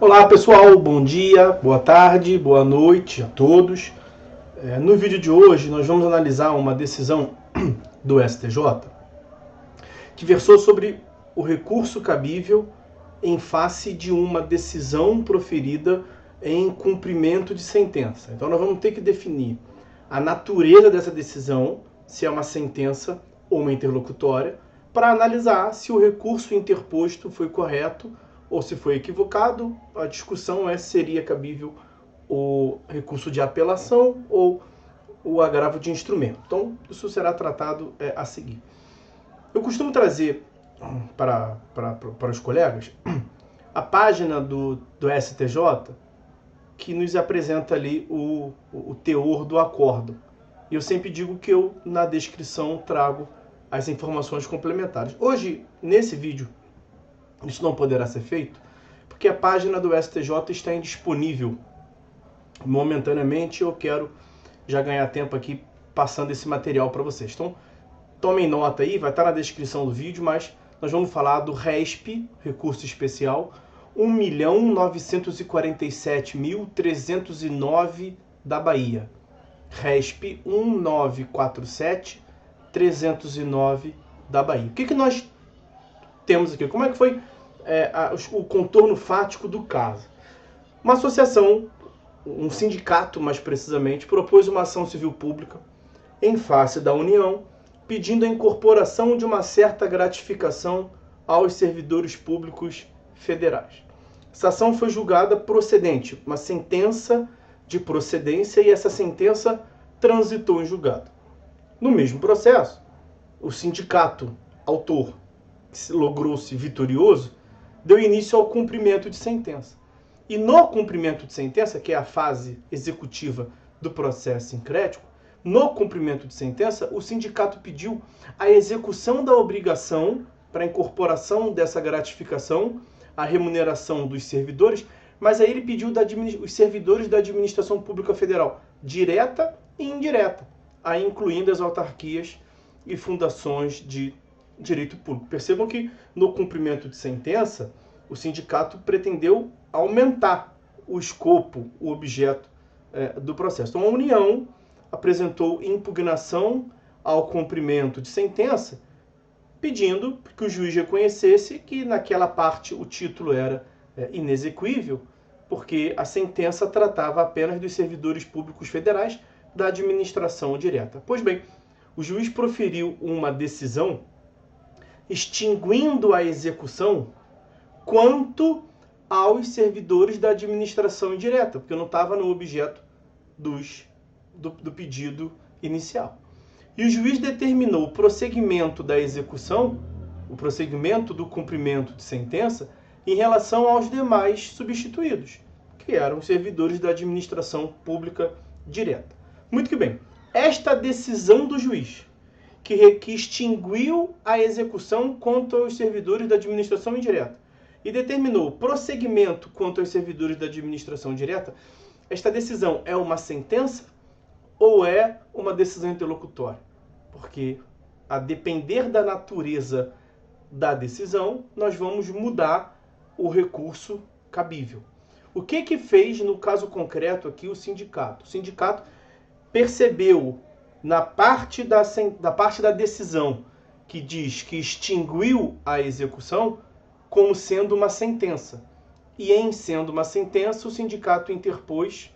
Olá pessoal, bom dia, boa tarde, boa noite a todos. No vídeo de hoje nós vamos analisar uma decisão do STJ que versou sobre o recurso cabível em face de uma decisão proferida em cumprimento de sentença. Então nós vamos ter que definir a natureza dessa decisão, se é uma sentença ou uma interlocutória, para analisar se o recurso interposto foi correto ou se foi equivocado. A discussão é se seria cabível o recurso de apelação ou o agravo de instrumento. Então, isso será tratado a seguir. Eu costumo trazer para os colegas a página do STJ que nos apresenta ali o teor do acórdão. E eu sempre digo que eu, na descrição, trago as informações complementares. Hoje, nesse vídeo, isso não poderá ser feito, porque a página do STJ está indisponível momentaneamente. Eu quero já ganhar tempo aqui passando esse material para vocês. Então, tomem nota aí, vai estar na descrição do vídeo, mas nós vamos falar do RESP, recurso especial, 1.947.309 da Bahia. RESP 1947.309 da Bahia. O que nós temos aqui? Como é que foi o contorno fático do caso? Uma associação, um sindicato mais precisamente, propôs uma ação civil pública em face da União, pedindo a incorporação de uma certa gratificação aos servidores públicos federais. Essa ação foi julgada procedente, uma sentença de procedência, e essa sentença transitou em julgado. No mesmo processo, o sindicato autor, que logrou-se vitorioso, deu início ao cumprimento de sentença. E no cumprimento de sentença, que é a fase executiva do processo sincrético, no cumprimento de sentença, o sindicato pediu a execução da obrigação para a incorporação dessa gratificação, a remuneração dos servidores, mas aí ele pediu os servidores da administração pública federal, direta e indireta, aí incluindo as autarquias e fundações de direito público. Percebam que no cumprimento de sentença, o sindicato pretendeu aumentar o escopo, o objeto do processo. Então a União apresentou impugnação ao cumprimento de sentença, pedindo que o juiz reconhecesse que naquela parte o título era inexequível, porque a sentença tratava apenas dos servidores públicos federais da administração direta. Pois bem, o juiz proferiu uma decisão extinguindo a execução quanto aos servidores da administração indireta, porque não estava no objeto do pedido inicial. E o juiz determinou o prosseguimento da execução, o prosseguimento do cumprimento de sentença, em relação aos demais substituídos, que eram os servidores da administração pública direta. Muito que bem, esta decisão do juiz, que extinguiu a execução quanto aos servidores da administração indireta e determinou prosseguimento quanto aos servidores da administração direta, esta decisão é uma sentença ou é uma decisão interlocutória? Porque, a depender da natureza da decisão, nós vamos mudar o recurso cabível. O que fez, no caso concreto aqui, o sindicato? O sindicato percebeu, na parte da decisão que diz que extinguiu a execução, como sendo uma sentença. E em sendo uma sentença, o sindicato interpôs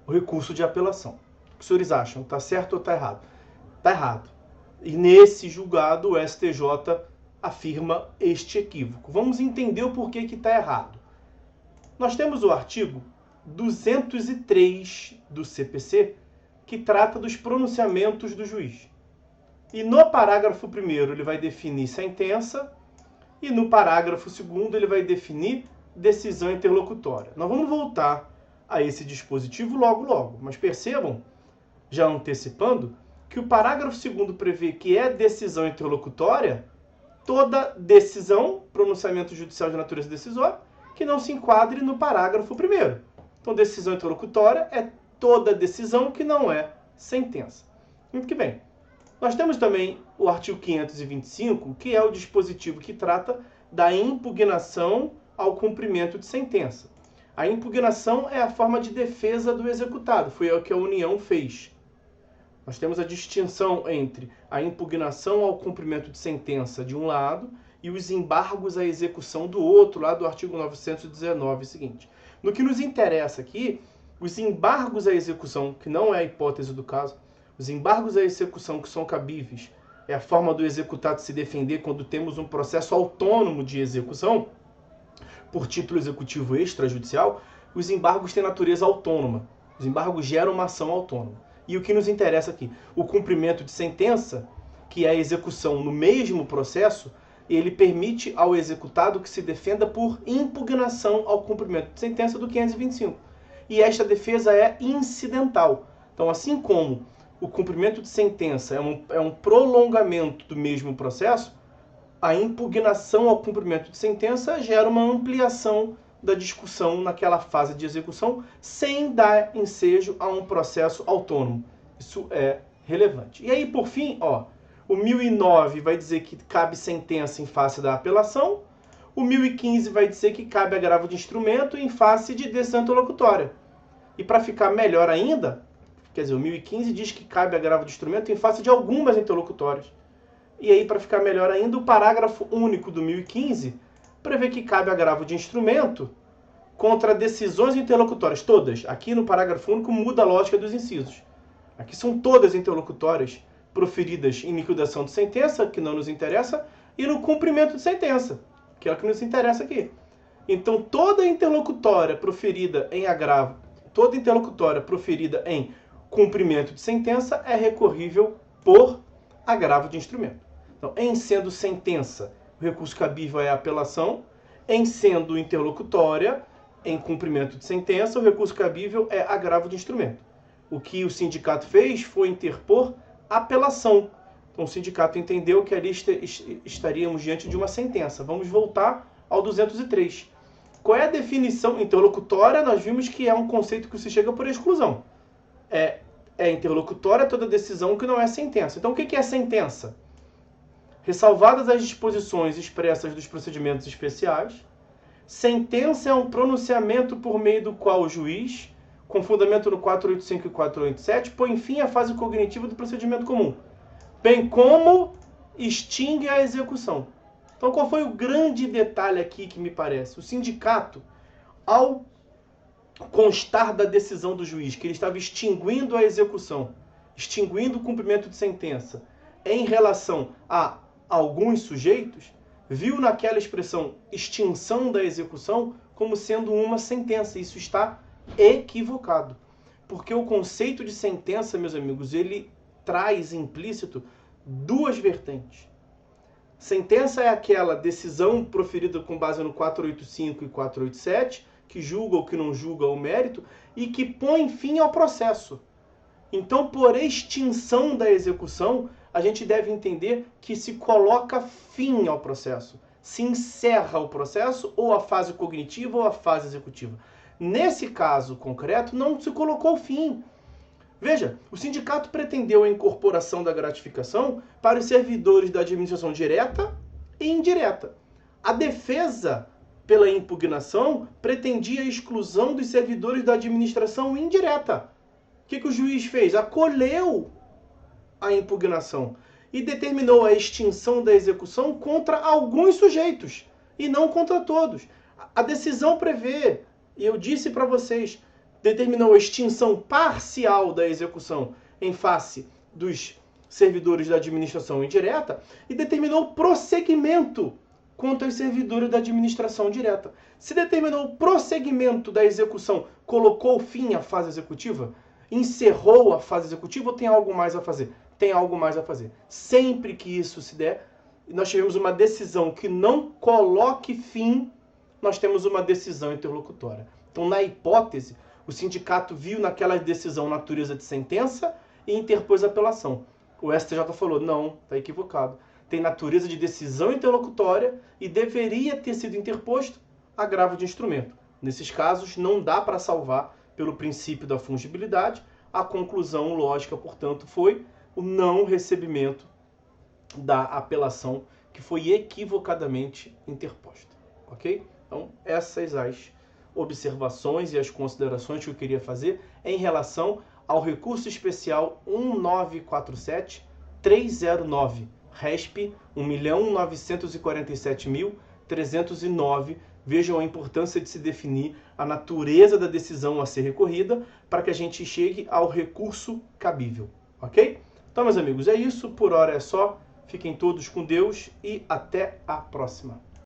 o recurso de apelação. O que os senhores acham? Está certo ou está errado? Está errado. E nesse julgado, o STJ afirma este equívoco. Vamos entender o porquê que está errado. Nós temos o artigo 203 do CPC, que trata dos pronunciamentos do juiz. E no parágrafo 1º ele vai definir sentença, e no parágrafo 2º ele vai definir decisão interlocutória. Nós vamos voltar a esse dispositivo logo, mas percebam, já antecipando, que o parágrafo 2º prevê que é decisão interlocutória toda decisão, pronunciamento judicial de natureza decisória, que não se enquadre no parágrafo 1º. Então, decisão interlocutória é toda decisão que não é sentença. Muito que bem. Nós temos também o artigo 525, que é o dispositivo que trata da impugnação ao cumprimento de sentença. A impugnação é a forma de defesa do executado, foi o que a União fez. Nós temos a distinção entre a impugnação ao cumprimento de sentença de um lado e os embargos à execução do outro, lá do artigo 919 seguinte. No que nos interessa aqui, os embargos à execução, que não é a hipótese do caso, os embargos à execução que são cabíveis, é a forma do executado se defender quando temos um processo autônomo de execução, por título executivo extrajudicial, os embargos têm natureza autônoma. Os embargos geram uma ação autônoma. E o que nos interessa aqui? O cumprimento de sentença, que é a execução no mesmo processo, ele permite ao executado que se defenda por impugnação ao cumprimento de sentença do 525. E esta defesa é incidental. Então, assim como o cumprimento de sentença é um prolongamento do mesmo processo, a impugnação ao cumprimento de sentença gera uma ampliação da discussão naquela fase de execução sem dar ensejo a um processo autônomo. Isso é relevante. E aí, por fim, o 1009 vai dizer que cabe sentença em face da apelação, o 1015 vai dizer que cabe agravo de instrumento em face de decisão interlocutória. E para ficar melhor ainda, quer dizer, o 1015 diz que cabe agravo de instrumento em face de algumas interlocutórias. E aí, para ficar melhor ainda, o parágrafo único do 1015 prevê que cabe agravo de instrumento contra decisões interlocutórias, todas. Aqui no parágrafo único muda a lógica dos incisos. Aqui são todas interlocutórias proferidas em liquidação de sentença, que não nos interessa, e no cumprimento de sentença, que é o que nos interessa aqui. Então, toda interlocutória proferida em agravo, toda interlocutória proferida em cumprimento de sentença é recorrível por agravo de instrumento. Então, em sendo sentença, o recurso cabível é a apelação. Em sendo interlocutória, em cumprimento de sentença, o recurso cabível é agravo de instrumento. O que o sindicato fez foi interpor apelação. Então, o sindicato entendeu que ali estaríamos diante de uma sentença. Vamos voltar ao 203. Qual é a definição interlocutória? Nós vimos que é um conceito que se chega por exclusão. É interlocutória toda decisão que não é sentença. Então, o que é sentença? Ressalvadas as disposições expressas dos procedimentos especiais, sentença é um pronunciamento por meio do qual o juiz, com fundamento no 485 e 487, põe fim à fase cognitiva do procedimento comum, bem como extingue a execução. Então, qual foi o grande detalhe aqui que me parece? O sindicato, ao constar da decisão do juiz, que ele estava extinguindo a execução, extinguindo o cumprimento de sentença, em relação a alguns sujeitos, viu naquela expressão extinção da execução como sendo uma sentença. Isso está equivocado. Porque o conceito de sentença, meus amigos, ele traz implícito duas vertentes. Sentença é aquela decisão proferida com base no 485 e 487, que julga ou que não julga o mérito, e que põe fim ao processo. Então, por extinção da execução, a gente deve entender que se coloca fim ao processo, se encerra o processo, ou a fase cognitiva ou a fase executiva. Nesse caso concreto, não se colocou fim. Veja, o sindicato pretendeu a incorporação da gratificação para os servidores da administração direta e indireta. A defesa pela impugnação pretendia a exclusão dos servidores da administração indireta. O que o juiz fez? Acolheu a impugnação e determinou a extinção da execução contra alguns sujeitos e não contra todos. A decisão prevê, e eu disse para vocês, determinou a extinção parcial da execução em face dos servidores da administração indireta e determinou prosseguimento contra os servidores da administração direta. Se determinou o prosseguimento da execução, colocou fim à fase executiva, encerrou a fase executiva ou tem algo mais a fazer? Tem algo mais a fazer. Sempre que isso se der, nós tivemos uma decisão que não coloque fim, nós temos uma decisão interlocutória. Então, na hipótese, o sindicato viu naquela decisão natureza de sentença e interpôs apelação. O STJ falou, não, está equivocado. Tem natureza de decisão interlocutória e deveria ter sido interposto agravo de instrumento. Nesses casos, não dá para salvar pelo princípio da fungibilidade. A conclusão lógica, portanto, foi o não recebimento da apelação que foi equivocadamente interposta. Ok? Então, essas as observações e as considerações que eu queria fazer em relação ao recurso especial 1947-309, RESP 1.947.309. Vejam a importância de se definir a natureza da decisão a ser recorrida para que a gente chegue ao recurso cabível, ok? Então, meus amigos, é isso. Por hora é só. Fiquem todos com Deus e até a próxima.